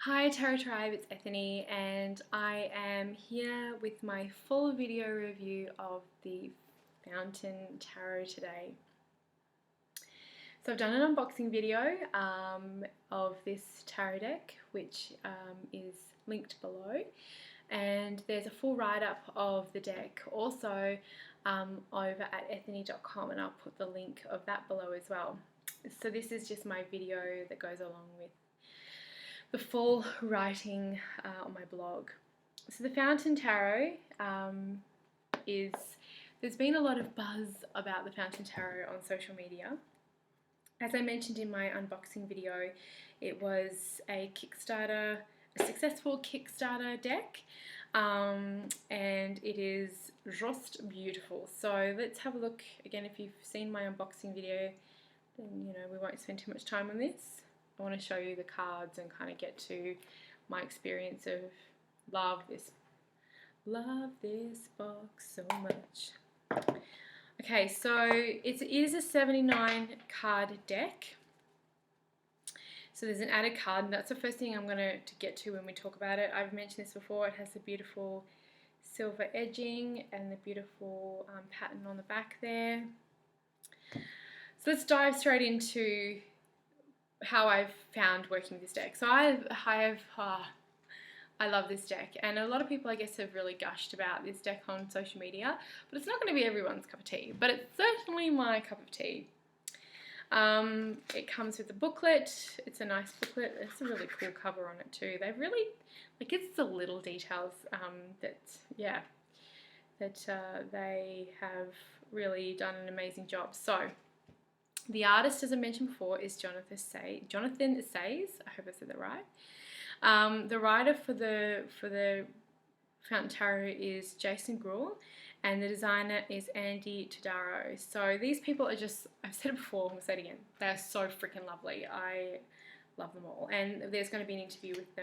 Hi Tarot Tribe, it's Ethany and I am here with my full video review of the Fountain Tarot today. So I've done an unboxing video of this tarot deck, which is linked below, and there's a full write-up of the deck also over at ethany.com, and I'll put the link of that below as well. So this is just my video that goes along with the full writing on my blog. So the Fountain Tarot there's been a lot of buzz about the Fountain Tarot on social media. As I mentioned in my unboxing video, it was a successful Kickstarter deck, and it is just beautiful. So let's have a look again. If you've seen my unboxing video, then we won't spend too much time on this. I want to show you the cards and kind of get to my experience of love this box so much. Okay, so it is a 79 card deck. So there's an added card, and that's the first thing I'm going to get to when we talk about it. I've mentioned this before. It has the beautiful silver edging and the beautiful pattern on the back there. So let's dive straight into how I've found working with this deck. So I love this deck, and a lot of people I guess have really gushed about this deck on social media, but it's not going to be everyone's cup of tea, but it's certainly my cup of tea. It comes with a booklet. It's a nice booklet. It's a really cool cover on it too. They've really, it's the little details that they have really done an amazing job. So the artist, as I mentioned before, is Jonathan Says. I hope I said that right. The writer for the Fountain Tarot is Jason Gruhl, and the designer is Andy Todaro. So these people are just, I've said it before, I'm going to say it again, they are so freaking lovely. I love them all, and there's going to be an interview with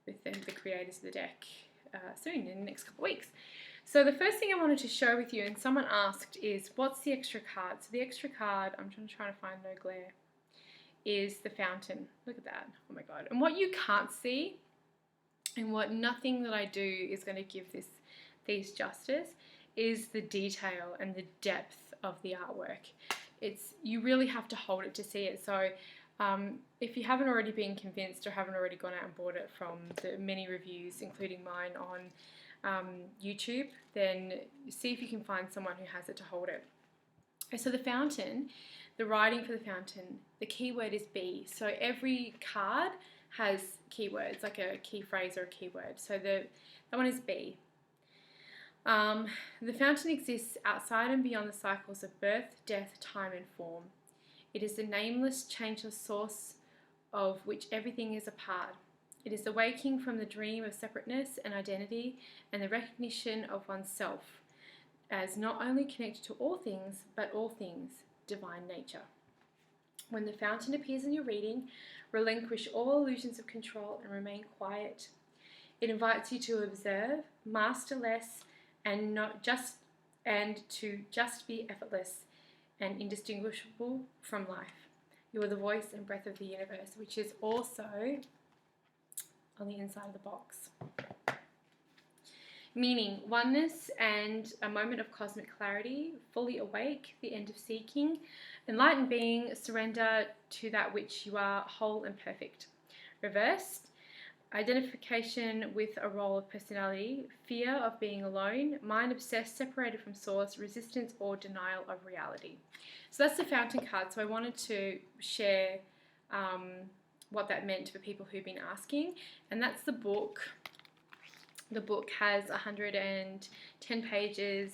the creators of the deck soon, in the next couple of weeks. So the first thing I wanted to share with you, and someone asked, is what's the extra card? So the extra card, I'm trying to find no glare, is the fountain. Look at that. Oh my god. And what you can't see, and what nothing that I do is going to give these justice, is the detail and the depth of the artwork. You really have to hold it to see it. So if you haven't already been convinced or haven't already gone out and bought it from the many reviews, including mine on YouTube, then see if you can find someone who has it to hold it. So the fountain, the writing for the fountain, the keyword is be. So every card has keywords, like a key phrase or a keyword. So that one is be. The fountain exists outside and beyond the cycles of birth, death, time and form. It is the nameless, changeless source of which everything is a part. It is the waking from the dream of separateness and identity, and the recognition of oneself as not only connected to all things, but all things, divine nature. When the fountain appears in your reading, relinquish all illusions of control and remain quiet. It invites you to observe, master less, and to just be effortless and indistinguishable from life. You are the voice and breath of the universe, which is also on the inside of the box. Meaning oneness and a moment of cosmic clarity, fully awake, the end of seeking, enlightened being, surrender to that which you are, whole and perfect. Reversed, identification with a role of personality, fear of being alone, mind obsessed, separated from source, resistance or denial of reality. So that's the fountain card. So I wanted to share what that meant for people who've been asking, and that's the book. The book has 110 pages.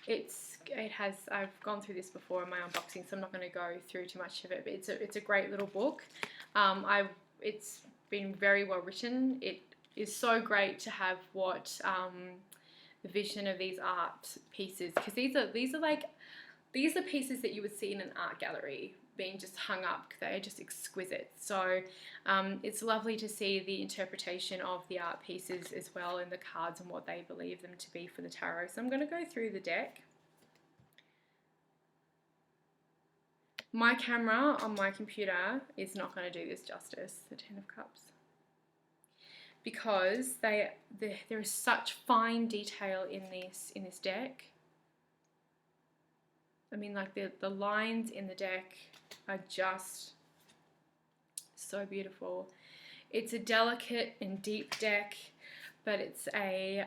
I've gone through this before in my unboxing, so I'm not going to go through too much of it, but it's a great little book. It's been very well written. It is so great to have what the vision of these art pieces, because these are pieces that you would see in an art gallery being just hung up. They're just exquisite. So it's lovely to see the interpretation of the art pieces as well in the cards and what they believe them to be for the tarot. So I'm going to go through the deck. My camera on my computer is not going to do this justice, the Ten of Cups. because there is such fine detail in this deck. I mean, like the lines in the deck are just so beautiful. It's a delicate and deep deck, but it's a,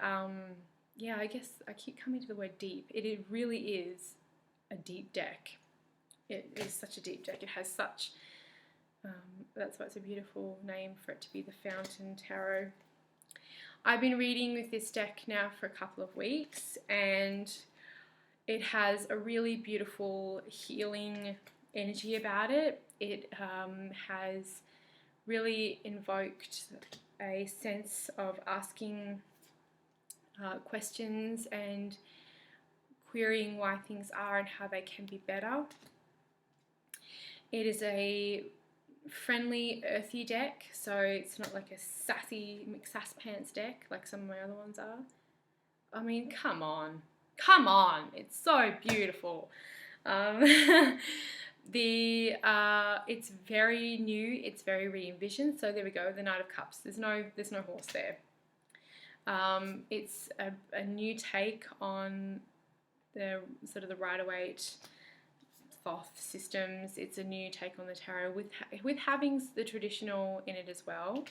yeah, I guess I keep coming to the word deep. It really is a deep deck. It is such a deep deck. It has such, that's why it's a beautiful name for it to be the Fountain Tarot. I've been reading with this deck now for a couple of weeks, and it has a really beautiful healing energy about it. It has really invoked a sense of asking questions and querying why things are and how they can be better. It is a friendly, earthy deck, so it's not like a sassy McSasspants deck like some of my other ones are. I mean, come on, it's so beautiful. It's very new, it's very re-envisioned. So there we go, the Knight of Cups. There's no horse there. It's a new take on the sort of the Rider-Waite Thoth systems. It's a new take on the tarot with having the traditional in it as well.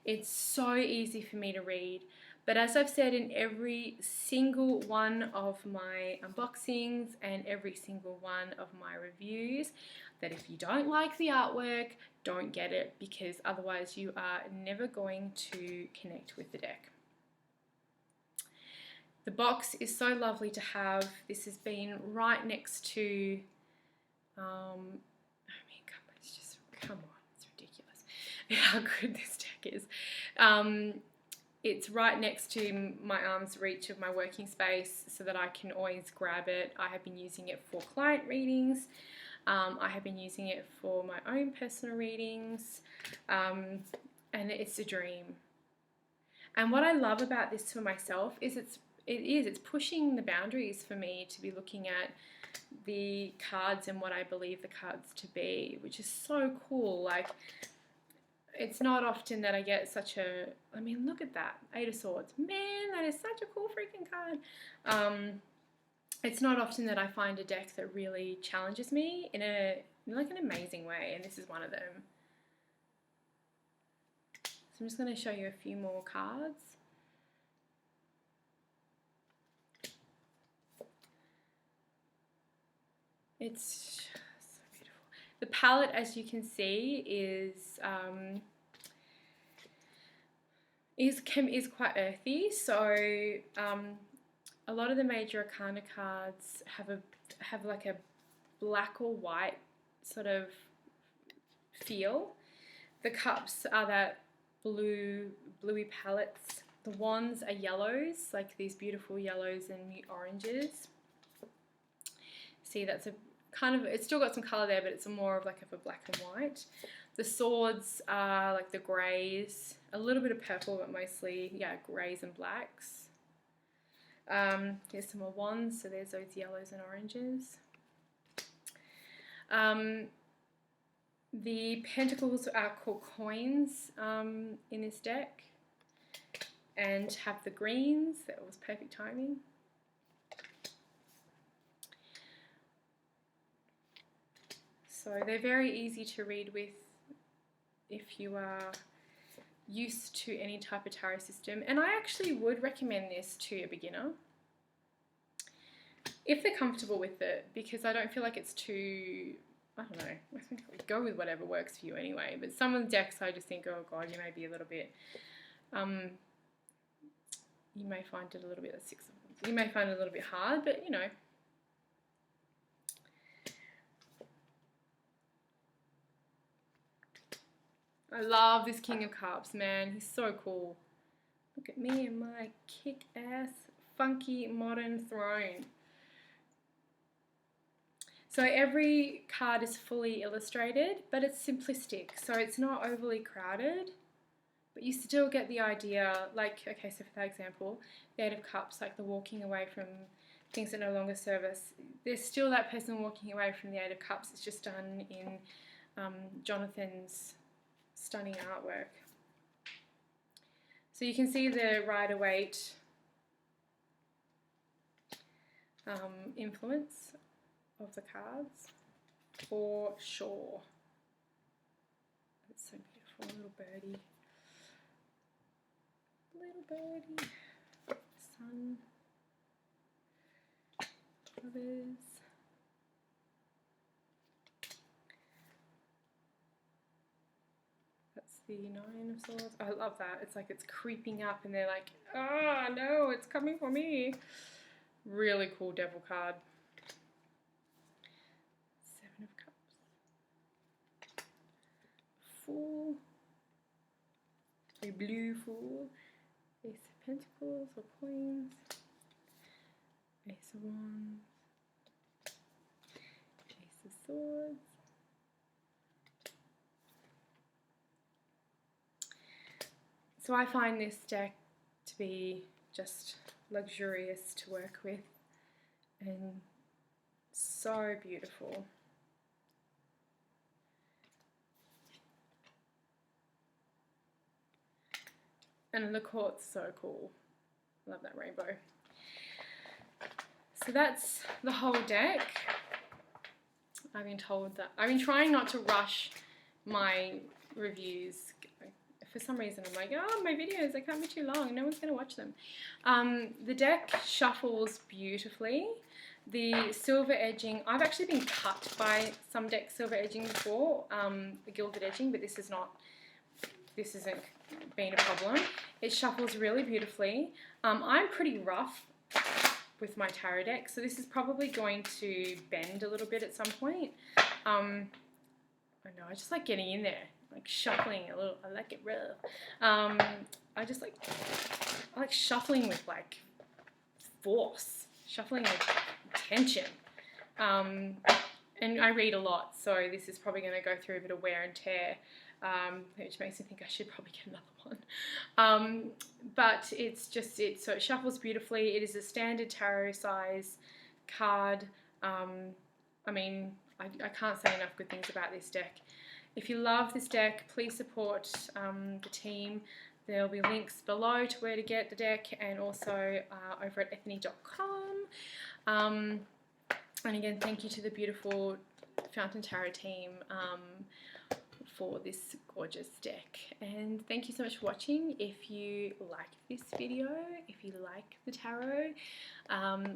It's so easy for me to read. But as I've said in every single one of my unboxings and every single one of my reviews, that if you don't like the artwork, don't get it, because otherwise you are never going to connect with the deck. The box is so lovely to have. This has been right next to, I mean, come on, it's ridiculous how good this deck is. It's right next to my arm's reach of my working space so that I can always grab it. I have been using it for client readings. I have been using it for my own personal readings, and it's a dream. And what I love about this for myself is it's pushing the boundaries for me to be looking at the cards and what I believe the cards to be, which is so cool. Like, it's not often that I get such a, I mean, look at that, 8 of Swords. Man, that is such a cool freaking card. It's not often that I find a deck that really challenges me in like an amazing way, and this is one of them. So I'm just going to show you a few more cards. It's so beautiful. The palette, as you can see, is quite earthy. So a lot of the major arcana cards have like a black or white sort of feel. The cups are that bluey palettes. The wands are yellows, like these beautiful yellows and mute oranges. See, that's a kind of, it's still got some colour there, but it's more of like a black and white. The swords are like the greys, a little bit of purple, but mostly, yeah, greys and blacks. There's some more wands, so there's those yellows and oranges. The pentacles are called coins in this deck, and have the greens. That was perfect timing. So they're very easy to read with if you are used to any type of tarot system. And I actually would recommend this to a beginner if they're comfortable with it, because I don't feel like it's too, I don't know, I think go with whatever works for you anyway. But some of the decks I just think, oh God, you may be a little bit, you may find it a little bit, that's 6 of them. You may find it a little bit hard, but you know. I love this King of Cups, man. He's so cool. Look at me and my kick-ass, funky, modern throne. So every card is fully illustrated, but it's simplistic. So it's not overly crowded, but you still get the idea. Like, okay, so for that example, the 8 of Cups, like the walking away from things that no longer serve us. There's still that person walking away from the 8 of Cups. It's just done in Jonathan's stunning artwork. So you can see the Rider-Waite influence of the cards for sure. It's so beautiful, little birdie. Little birdie. Sun. Others. That's the Nine of Swords. I love that. It's like it's creeping up and they're like, oh no, it's coming for me. Really cool Devil card. Seven of Cups. Fool. A blue Fool. Ace of Pentacles or Coins. Ace of Wands. Ace of Swords. So I find this deck to be just luxurious to work with and so beautiful. And the quartz so cool. Love that rainbow. So that's the whole deck. I've been told that I've been trying not to rush my reviews. For some reason I'm like, oh, my videos, they can't be too long, no one's going to watch them. The deck shuffles beautifully. The silver edging, I've actually been cut by some deck silver edging before, the gilded edging, but this isn't been a problem. It shuffles really beautifully. I'm pretty rough with my tarot deck, so this is probably going to bend a little bit at some point. I know, I just like getting in there, like shuffling a little. I like it rough. I like shuffling with like force, shuffling with tension. And I read a lot, so this is probably going to go through a bit of wear and tear, which makes me think I should probably get another one. But so it shuffles beautifully. It is a standard tarot size card. I mean, I can't say enough good things about this deck. If you love this deck, please support the team. There will be links below to where to get the deck, and also over at ethany.com. And again, thank you to the beautiful Fountain Tarot team for this gorgeous deck. And thank you so much for watching. If you like this video, if you like the tarot,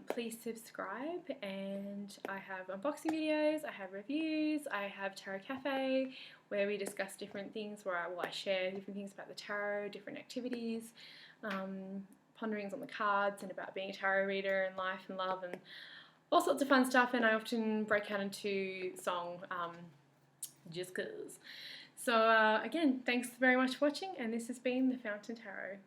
please subscribe. And I have unboxing videos, I have reviews, I have Tarot Cafe where we discuss different things, where I share different things about the tarot, different activities, ponderings on the cards and about being a tarot reader and life and love and all sorts of fun stuff. And I often break out into song just cause. So again, thanks very much for watching, and this has been the Fountain Tarot.